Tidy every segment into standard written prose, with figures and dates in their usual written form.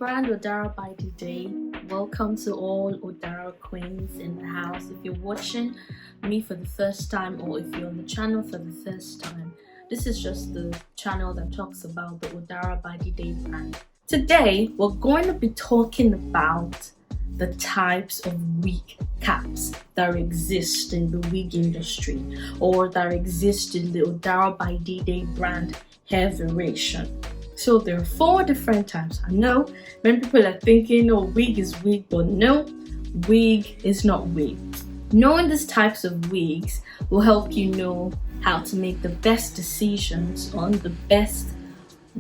Grand Odara by the day. Welcome to all Odara queens in the house. If you're watching me for the first time or if you're on the channel for the first time, this is just the channel that talks about the Odara by the day brand. Today we're going to be talking about the types of wig caps that exist in the wig industry or that exist in the Odara by the day brand hair variation. So there are 4 different types. I know many people are thinking, oh, wig is wig, but no, wig is not wig. Knowing these types of wigs will help you know how to make the best decisions on the best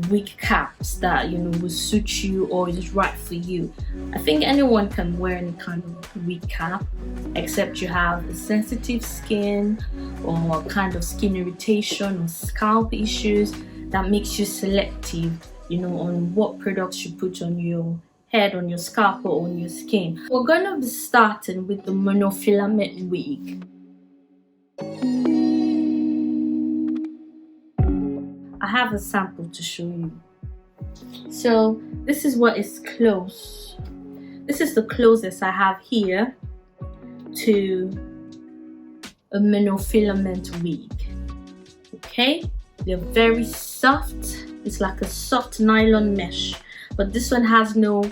wig caps that will suit you or is right for you. I think anyone can wear any kind of wig cap except you have a sensitive skin or kind of skin irritation or scalp issues that makes you selective on what products you put on your head, on your scalp or on your skin. We're going to be starting with the monofilament wig. I have a sample to show you. So this is what is close. This is the closest I have here to a monofilament wig. Okay, they're very soft. It's like a soft nylon mesh, but this one has no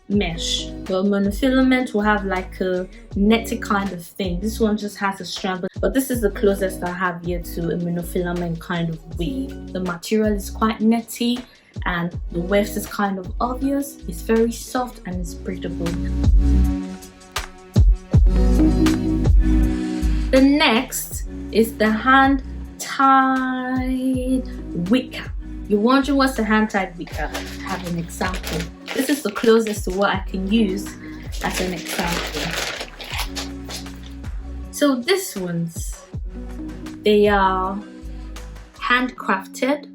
mesh. Well, monofilament will have like a netty kind of thing. This one just has a strand, but this is the closest I have here to a monofilament kind of wig. The material is quite netty and the weft is kind of obvious. It's very soft and it's breathable. The next is the hand tied wig cap. You're wondering what's a hand tied wig cap? I have an example. This is the closest to what I can use as an example. So these ones, they are handcrafted.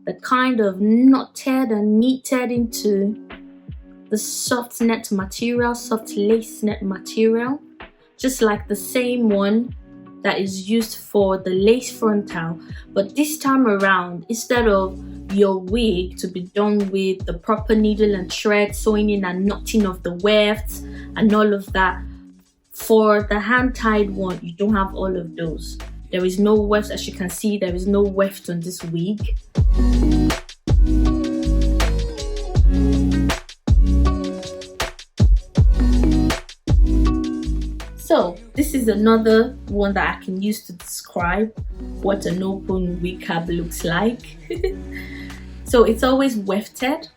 They're kind of knotted and knitted into the soft net material, soft lace net material, just like the same one that is used for the lace frontal. But this time around, instead of your wig to be done with the proper needle and thread, sewing in and knotting of the wefts and all of that, for the hand tied one, you don't have all of those. There is no weft, as you can see, there is no weft on this wig. So this is another one that I can use to describe what an open wig cap looks like. So it's always wefted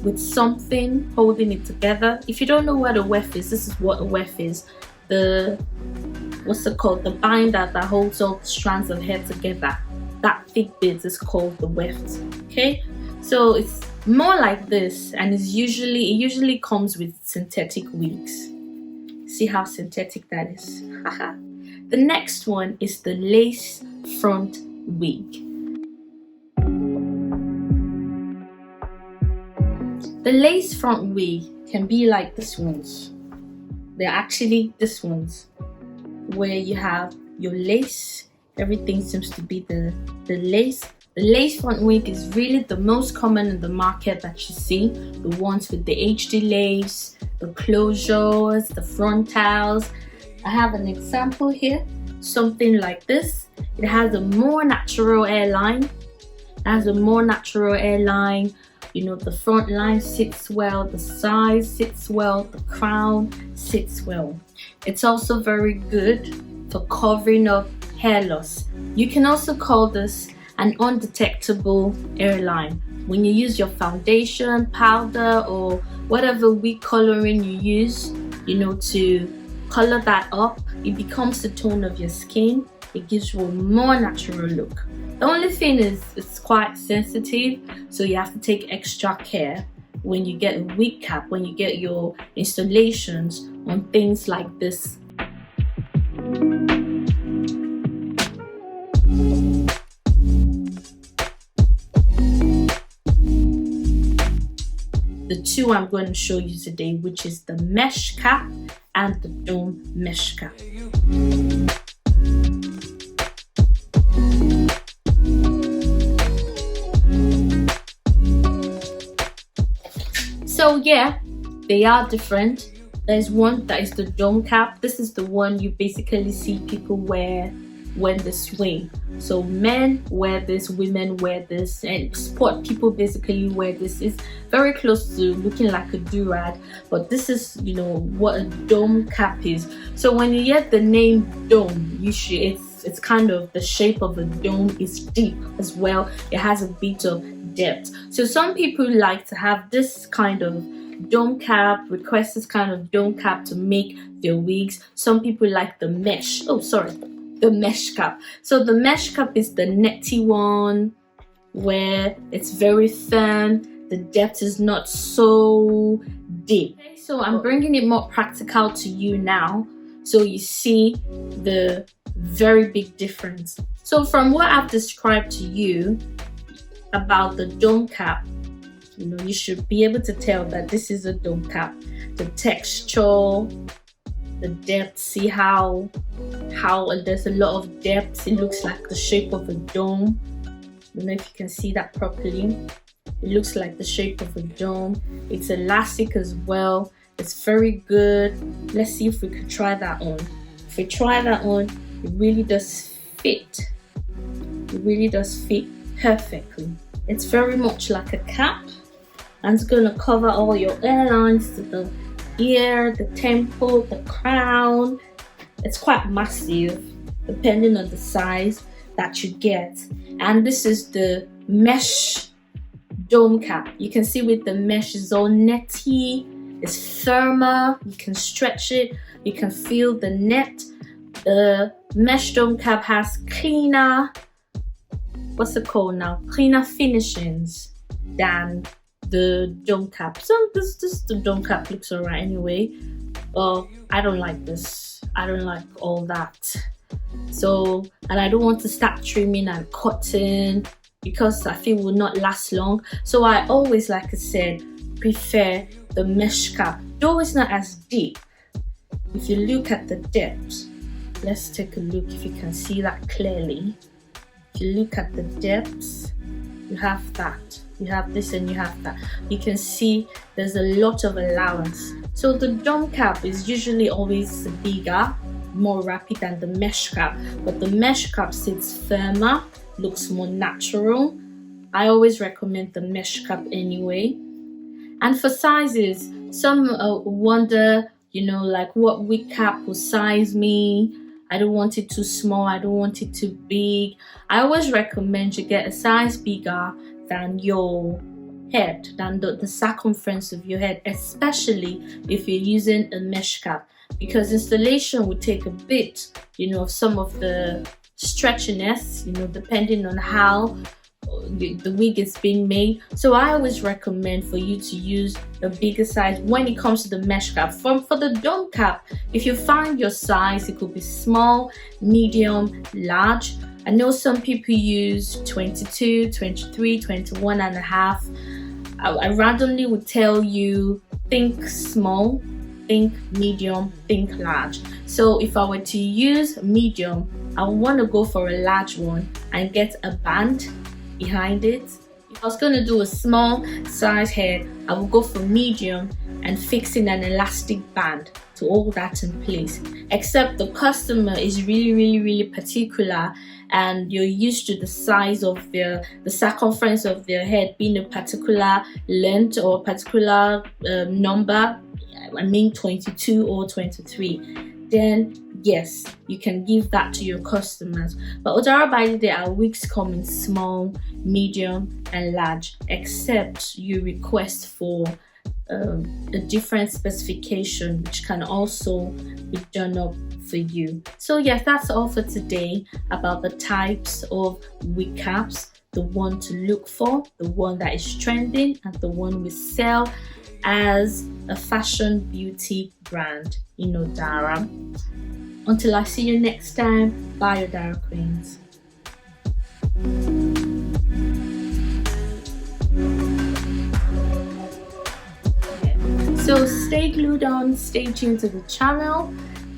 with something holding it together. If you don't know what a weft is, this is what a weft is. What's it called? The binder that holds all the strands of hair together. That thick bit is called the weft. Okay, so it's more like this, and it usually comes with synthetic wigs. See how synthetic that is. The next one is the lace front wig. The lace front wig can be like this ones. They're actually this ones, where you have your lace. Everything seems to be the lace. The lace front wig is really the most common in the market that you see. The ones with the HD lace, the closures, the frontals. I have an example here, something like this. It has a more natural hairline. The front line sits well, the sides sits well, the crown sits well. It's also very good for covering up hair loss. You can also call this an undetectable hairline. When you use your foundation, powder, or whatever wig coloring you use, to color that up, it becomes the tone of your skin. It gives you a more natural look. The only thing is it's quite sensitive, so you have to take extra care when you get a wig cap, when you get your installations on things like this. The 2 I'm going to show you today, which is the mesh cap and the dome mesh cap. yeah, they are different. There's one that is the dome cap. This is the one you basically see people wear when they swing. So men wear this, women wear this, and sport people basically wear this. It's very close to looking like a do-rag, but this is, you know, what a dome cap is. So when you get the name dome, it's kind of the shape of a dome. Is deep as well. It has a bit of depth. So some people like to have this kind of dome cap, request this kind of dome cap to make their wigs. Some people like the mesh. Oh, sorry, the mesh cap. So the mesh cap is the netty one where it's very thin. The depth is not so deep. Okay, so I'm bringing it more practical to you now, so you see the very big difference. So from what I've described to you about the dome cap, you know, you should be able to tell that this is a dome cap. The texture, the depth, see how there's a lot of depth. It looks like the shape of a dome. I don't know if you can see that properly. It looks like the shape of a dome. It's elastic as well. It's very good. Let's see if we could try that on. If we try that on, it really does fit. It really does fit perfectly. It's very much like a cap, and it's going to cover all your airlines to the ear, the temple, the crown. It's quite massive depending on the size that you get. And this is the mesh dome cap. You can see with the mesh is all netty, it's firmer, you can stretch it, you can feel the net. The mesh dome cap has cleaner, what's it called now? Cleaner finishings than the dome cap. So the dome cap looks alright anyway. I don't like this. I don't like all that. So, and I don't want to start trimming and cutting because I feel it will not last long. So I always, like I said, prefer the mesh cap. Though it's not as deep. If you look at the depth, let's take a look if you can see that clearly. If you look at the depths, you have that. You have this and you have that. You can see there's a lot of allowance. So the dome cap is usually always bigger, more rapid than the mesh cap, but the mesh cap sits firmer, looks more natural. I always recommend the mesh cap anyway. And for sizes, some wonder, you know, like what wig cap will size me. I don't want it too small, I don't want it too big. I always recommend you get a size bigger than your head, than the circumference of your head, especially if you're using a mesh cap, because installation will take a bit, you know, some of the stretchiness, you know, depending on how the wig is being made. So I always recommend for you to use a bigger size when it comes to the mesh cap. For the dome cap, if you find your size, it could be small, medium, large. I know some people use 22, 23, 21 and a half. I randomly would tell you, think small, think medium, think large. So if I were to use medium, I would want to go for a large one and get a band behind it. If I was going to do a small size head, I would go for medium and fix in an elastic band to hold that in place. Except the customer is really particular and you're used to the size of the circumference of their head being a particular length or a particular number, I mean 22 or 23, then yes, you can give that to your customers. But Odara by the day, our wigs come in small, medium and large, except you request for a different specification, which can also be done up for you. So yes, that's all for today about the types of wig caps, the one to look for, the one that is trending, and the one we sell as a fashion beauty brand in Odara. Until I see you next time, bye Odara Queens. So stay glued on, stay tuned to the channel,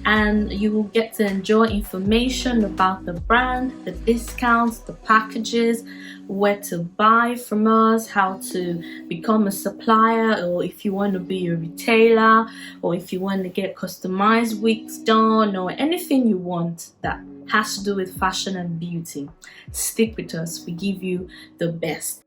and you will get to enjoy information about the brand, the discounts, the packages, where to buy from us, how to become a supplier, or if you want to be a retailer, or if you want to get customized wigs done, or anything you want that has to do with fashion and beauty. Stick with us, we give you the best.